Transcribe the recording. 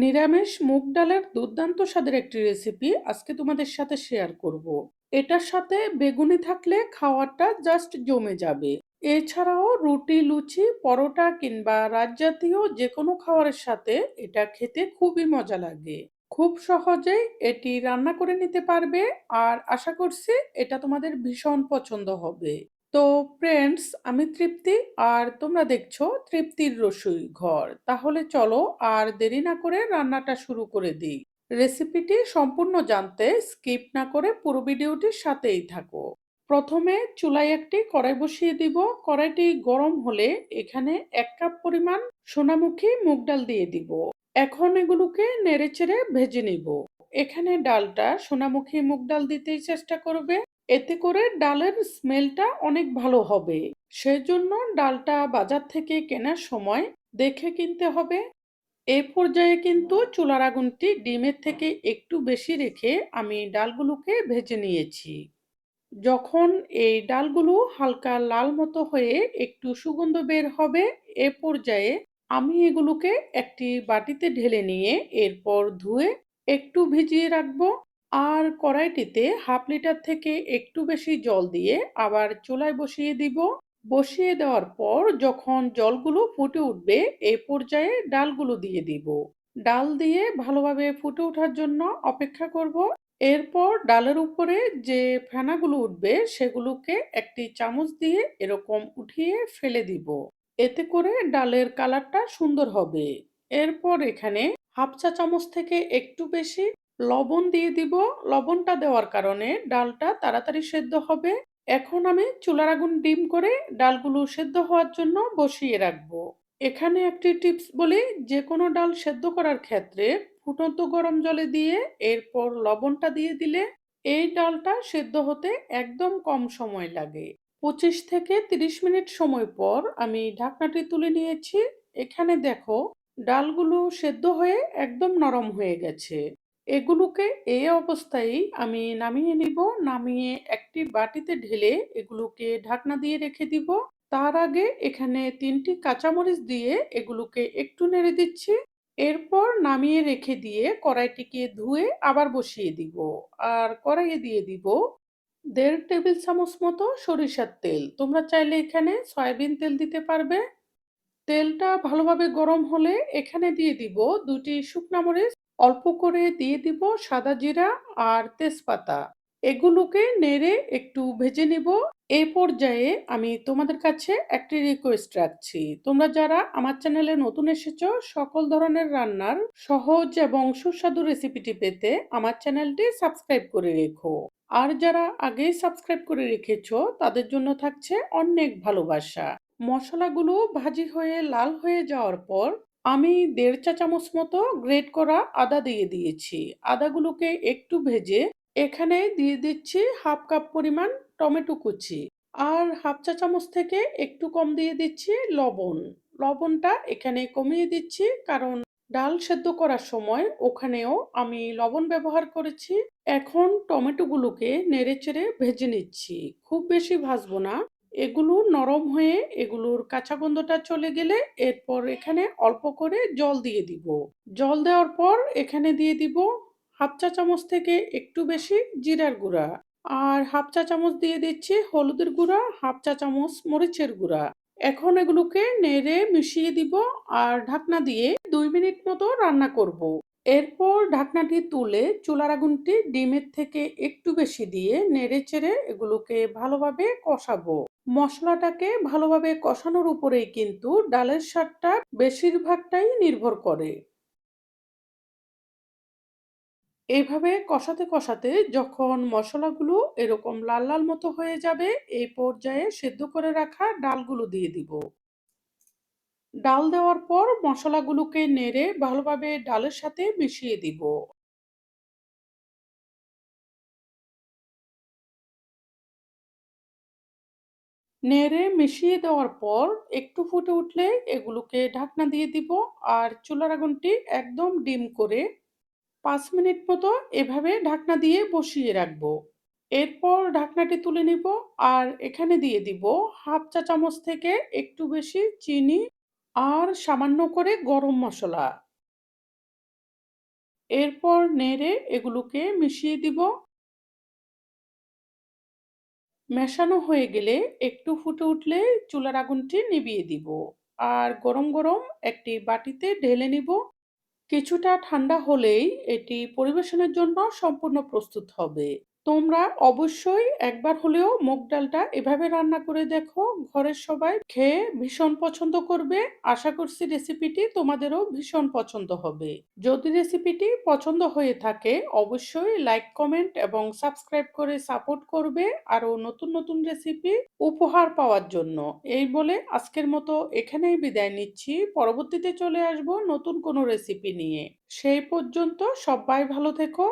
নিরামিষ মুগ ডালের দুর্দান্ত স্বাদের একটি রেসিপি আজকে তোমাদের সাথে শেয়ার করব। এটার সাথে বেগুনি থাকলে খাওয়াটা জাস্ট জমে যাবে। এছাড়াও রুটি, লুচি, পরোটা কিংবা রাজজাতীয় যে কোনো খাবারের সাথে এটা খেতে খুবই মজা লাগে। খুব সহজেই এটি রান্না করে নিতে পারবে আর আশা করছি এটা তোমাদের ভীষণ পছন্দ হবে। তো ফ্রেন্ডস, আমি তৃপ্তি আর তোমরা দেখছো তৃপ্তির রসুই ঘর। তাহলে চলো আর দেরি না করে রান্নাটা শুরু করে দিই। রেসিপিটি সম্পূর্ণ জানতে স্কিপ না করে পুরো ভিডিওটির সাথেই থাকো। প্রথমে চুলায় একটি কড়াই বসিয়ে দিব। কড়াইটি গরম হলে এখানে 1 কাপ পরিমাণ সোনামুখী মুগ ডাল দিয়ে দিব। এখন এগুলোকে নেড়েচেড়ে ভেজে নিব। এখানে ডালটা সোনামুখী মুগ ডাল দিতেই চেষ্টা করবে, এতে করে ডালের স্মেলটা অনেক ভালো হবে। সেজন্য ডালটা বাজার থেকে কেনার সময় দেখে কিনতে হবে। এই পর্যায়ে কিন্তু চুলার আগুনটি ডিমের থেকে একটু বেশি রেখে আমি ডালগুলোকে ভেজে নিয়েছি। যখন এই ডালগুলো হালকা লাল মতো হয়ে একটু সুগন্ধ বের হবে, এ পর্যায়ে আমি এগুলোকে একটি বাটিতে ঢেলে নিয়ে এরপর ধুয়ে একটু ভিজিয়ে রাখবো। আর কড়াইটিতে হাফ লিটার থেকে একটু বেশি জল দিয়ে আবার চুলায় বসিয়ে দিব। বসিয়ে দেওয়ার পর যখন জলগুলো ফুটে উঠবে, এই পর্যায়ে ডালগুলো দিয়ে দিব। ডাল দিয়ে ভালোভাবে ফুটে ওঠার জন্য অপেক্ষা করব। এরপর ডালের উপরে যে ফেনাগুলো উঠবে সেগুলোকে একটি চামচ দিয়ে এরকম উঠিয়ে ফেলে দিব। এতে করে ডালের কালারটা সুন্দর হবে। এরপর এখানে হাফ চা চামচ থেকে একটু বেশি লবণ দিয়ে দিব। লবণটা দেওয়ার কারণে ডালটা তাড়াতাড়ি সেদ্ধ হবে। এখন আমি চুলার আগুন ডিম করে ডালগুলো সেদ্ধ হওয়ার জন্য বসিয়ে রাখবো। এখানে একটি টিপস বলি, যে কোনো ডাল সেদ্ধ করার ক্ষেত্রে ফুটন্ত গরম জলে দিয়ে এরপর লবণটা দিয়ে দিলে এই ডালটা সেদ্ধ হতে একদম কম সময় লাগে। 25 থেকে 30 মিনিট সময় পর আমি ঢাকনাটি তুলে নিয়েছি। এখানে দেখো, ডালগুলো সেদ্ধ হয়ে একদম নরম হয়ে গেছে। এগুলোকে এই অবস্থায় আমি নামিয়ে নিব। নামিয়ে একটি বাটিতে ঢেলে এগুলোকে ঢাকনা দিয়ে রেখে দিব। তার আগে এখানে 3টি কাঁচামরিচ দিয়ে এগুলোকে একটু নেড়ে দিচ্ছি। এরপর নামিয়ে রেখে দিয়ে কড়াইটিকে ধুয়ে আবার বসিয়ে দিব। আর কড়াইয়ে দিয়ে দিব 1.5 টেবিল চামচ মতো সরিষার তেল। তোমরা চাইলে এখানে সয়াবিন তেল দিতে পারবে। তেলটা ভালোভাবে গরম হলে এখানে দিয়ে দিব 2টি শুকনা মরিচ, অল্প করে দিয়ে দিব সাদা জিরা আর তেজপাতা। এগুলোকে নেড়ে একটু ভেজে নিব। এই পর্যায়ে আমি তোমাদের কাছে একটি রিকোয়েস্ট রাখছি। তোমরা যারা আমার চ্যানেলে নতুন এসেছো, সকল ধরনের রান্নার সহজ এবং সুস্বাদু রেসিপিটি পেতে আমার চ্যানেলটি সাবস্ক্রাইব করে রেখো। আর যারা আগেই সাবস্ক্রাইব করে রেখেছো তাদের জন্য থাকছে অনেক ভালোবাসা। মশলাগুলো ভাজি হয়ে লাল হয়ে যাওয়ার পর আমি 1.5 চা চামচ মতো গ্রেট করা আদা দিয়ে দিয়েছি। আদাগুলোকে একটু ভেজে এখানে দিয়ে দিচ্ছি হাফ কাপ পরিমাণ টমেটো কুচি। আর হাফ চা চামচ থেকে একটু কম দিয়ে দিচ্ছি লবণ। লবণটা এখানে কমিয়ে দিচ্ছি কারণ ডাল সেদ্ধ করার সময় ওখানেও আমি লবণ ব্যবহার করেছি। এখন টমেটোগুলোকে নেড়েচেড়ে ভেজে নিচ্ছি। খুব বেশি ভাজবো না। এগুলো নরম হয়ে এগুলোর কাঁচা গন্ধটা চলে গেলে এরপর এখানে অল্প করে জল দিয়ে দিব। জল দেওয়ার পর এখানে দিয়ে দিব হাফ চা চামচ থেকে একটু বেশি জিরার গুঁড়া। আর হাফ চা চামচ দিয়ে দিচ্ছি হলুদের গুঁড়া, হাফ চা চামচ মরিচের গুঁড়া। এখন এগুলোকে নেড়ে মিশিয়ে দিব আর ঢাকনা দিয়ে 2 মিনিট মতো রান্না করব। এরপর ঢাকনাটি তুলে চুলার আগুনটি ডিমের থেকে একটু বেশি দিয়ে নেড়েচেড়ে এগুলোকে ভালোভাবে কষাবো। মশলাটাকে ভালোভাবে কষানোর উপরেই কিন্তু ডালের স্বাদটা বেশিরভাগটাই নির্ভর করে। এইভাবে কষাতে কষাতে যখন মশলাগুলো এরকম লাল লাল মতো হয়ে যাবে, এই পর্যায়ে সেদ্ধ করে রাখা ডালগুলো দিয়ে দিব। ডাল দেওয়ার পর মশলাগুলোকে নেড়ে ভালোভাবে ডালের সাথে মিশিয়ে দিব। নেড়ে মিশিয়ে দেওয়ার পর একটু ফুটে উঠলে এগুলোকে ঢাকনা দিয়ে দিব। আর চুলার আগুনটি একদম ডিম করে 5 মিনিট মতো এভাবে ঢাকনা দিয়ে বসিয়ে রাখবো। এরপর ঢাকনাটি তুলে নিব। আর এখানে দিয়ে দিব হাফ চা চামচ থেকে একটু বেশি চিনি আর সামান্য করে গরম মসলা। এরপর নেড়ে এগুলোকে মিশিয়ে দিব। মেশানো হয়ে গেলে একটু ফুটে উঠলে চুলার আগুনটি নিভিয়ে দিব। আর গরম গরম একটি বাটিতে ঢেলে নিব। কিছুটা ঠান্ডা হলেই এটি পরিবেশনের জন্য সম্পূর্ণ প্রস্তুত হবে। তোমরা অবশ্যই একবার হলেও মুগ ডালটা এভাবে রান্না করে দেখো। ঘরের সবাই খেয়ে ভীষণ পছন্দ করবে। আশা করছি রেসিপিটি তোমাদেরও ভীষণ পছন্দ হবে। যদি রেসিপিটি পছন্দ হয়ে থাকে অবশ্যই লাইক, কমেন্ট এবং সাবস্ক্রাইব করে সাপোর্ট করবে আরও নতুন নতুন রেসিপি উপহার পাওয়ার জন্য। এই বলে আজকের মতো এখানেই বিদায় নিচ্ছি। পরবর্তীতে চলে আসব নতুন কোনো রেসিপি নিয়ে। সেই পর্যন্ত সবাই ভালো থেকো।